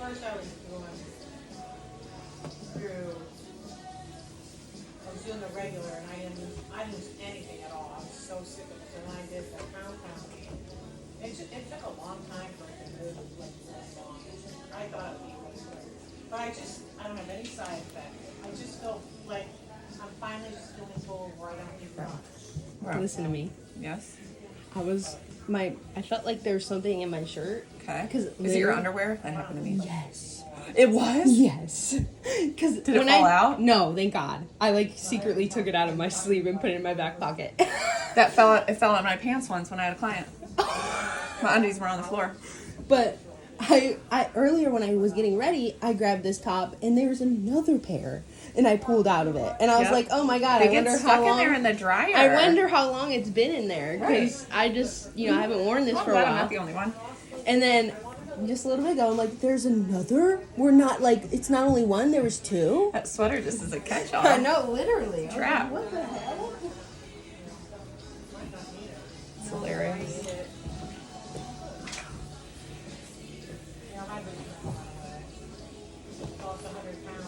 first I was doing the regular, and I didn't lose anything at all. I was so sick of it. So when I did the compound, it took a long time for it to move like this long. I thought it would be really quick, but I don't have any side effects. I just feel like I'm finally just feeling full where I don't need much. Wow. Listen to me. Yes. I felt like there was something in my shirt. Okay. Because is it your underwear? That happened to me. Yes. It was? Yes. Because did it fall out? No, thank God. I like secretly took it out of my sleeve and put it in my back pocket. That fell out. It fell out of my pants once when I had a client. My undies were on the floor. But I earlier when I was getting ready, I grabbed this top and there was another pair, and I pulled out of it, and I was like, "Oh my God!" They I get wonder stuck how long in there in the dryer. I wonder how long it's been in there because Right. I just I haven't worn this I'm for a glad I'm while. not the only one. And then just a little bit ago, I'm like, "There's another." We're not like it's not only one. There was two. That sweater just is a catch-all. I know, literally. Trap. What the hell? It's hilarious. Lost 100 pounds.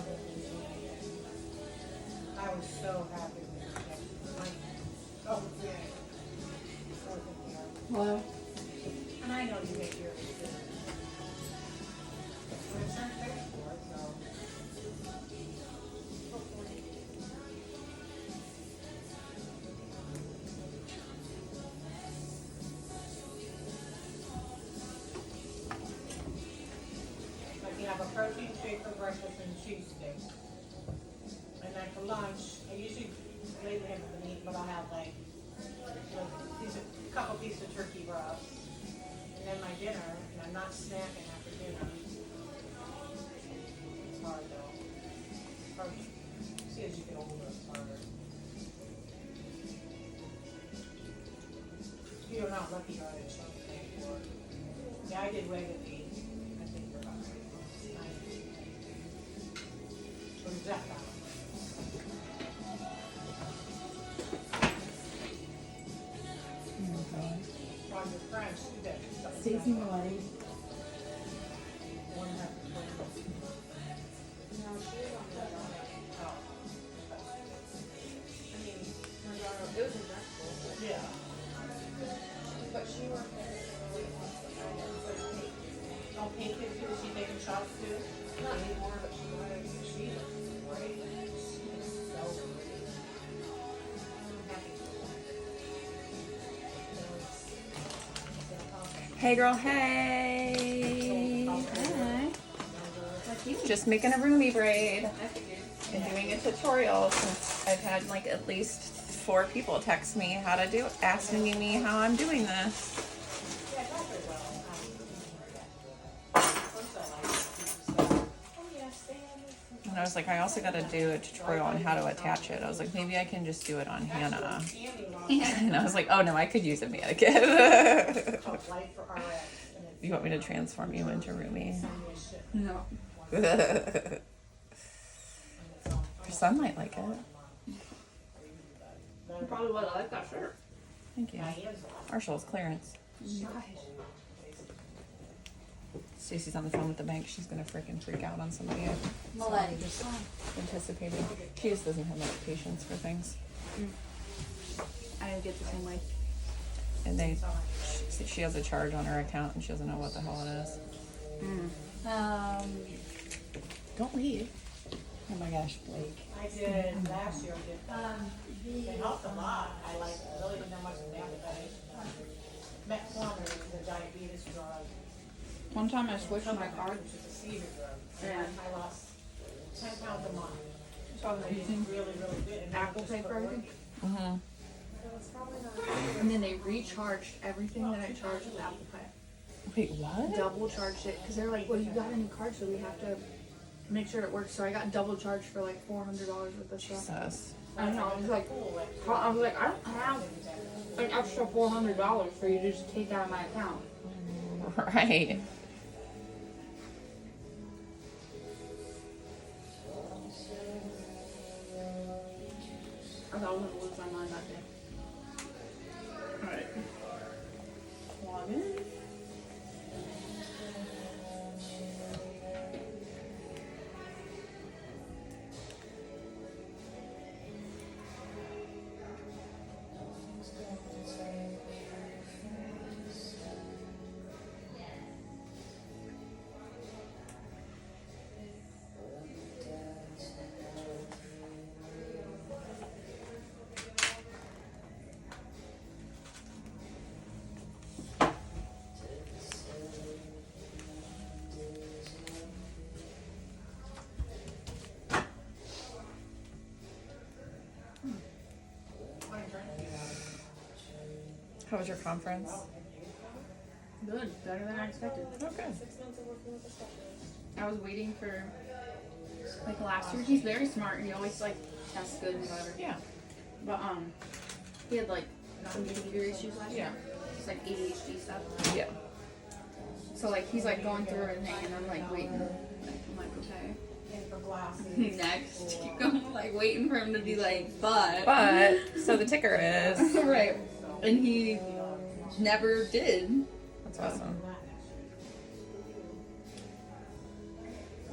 I was so happy with it. Oh, yeah. Well, And I know you make yours too. But it's not paid for it, so. Like you have a protein shake for breakfast and cheese sticks. And then for lunch, I usually lately have the meat, but I'll have like a couple pieces of turkey breast. And then my dinner, and I'm not snacking after dinner. It's hard though. Hard. See, as you get older, it's harder. You're not lucky about it, something for. Yeah, I did weigh the meat. I think for about 3 months. What is that about? On your French, you did. Stacey Maloney. One half the plan. No, she was on the oh. I mean, her daughter, it was injectable. Yeah. But she worked there for 8 months. Oh, paint it too? Is she taking shots too? Not anymore, but she was. She looks great. She is so pretty. I'm happy for her. Hey, girl. Hey. Hi. Just making a Rumi braid and doing a tutorial since I've had like at least 4 people text me how to do it, asking me how I'm doing this. And I was like, I also got to do a tutorial on how to attach it. I was like, maybe I can just do it on Hannah. And I was like, oh no, I could use a mannequin. You want me to transform you into Rumi? No. Your son might like it. You probably would. I like that shirt. Thank you. Marshall's clearance. Nice. Stacey's on the phone with the bank. She's gonna freaking freak out on somebody. So I'm just anticipating. She just doesn't have much patience for things. I didn't get the same way. And she has a charge on her account and she doesn't know what the hell it is. Don't leave. Oh my gosh, Blake. I did last year. I did. It helped a lot. I like really didn't know much about it. Metformin is the diabetes drug. One time I switched my card. Which is a seizure drug. And I lost 10 pounds a month. So I was It's using really, really good. And Apple Pay for everything. Mm-hmm. And then they recharged everything that I charged with Apple Pay. Wait, what? Double charged it because they're like, well, you got a new card, so we have to make sure it works. So I got double charged for like $400 worth of stuff. Jesus. I know. I was like, I don't have an extra $400 for you to just take out of my account. Right. I thought I was gonna lose my mind that day. Alright. How was your conference? Good, better than I expected. Oh, good. I was waiting for like last year. He's very smart. He always like tests good and whatever. Yeah. But he had like some behavior issues last year. It's like ADHD stuff. Yeah. So like he's like going through everything, and I'm like waiting. I'm like okay. And for glasses. Next, I'm like waiting for him to be like, but So the ticker is. right, and he never did. That's awesome.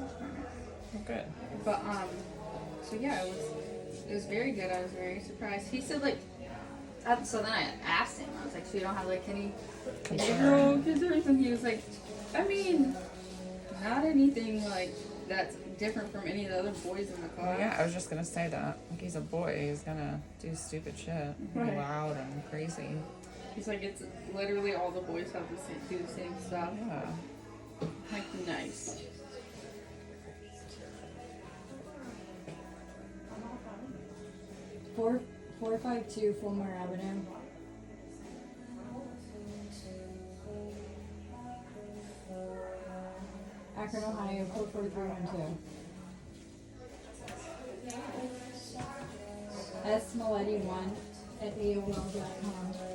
Oh, good. But so yeah, it was very good. I was very surprised. He said like, so then I asked him. I was like, so you don't have like any behavioral concerns? And he was like, I mean, not anything like that's different from any of the other boys in the class. Well, yeah, I was just gonna say that. Like, he's a boy. He's gonna do stupid shit, Right. loud and crazy. He's like, it's literally all the boys have to do the same stuff. Yeah. Like nice. Four 452 Fulmer Avenue. Akron, Ohio 44312. S Maletti1 at AOL.com.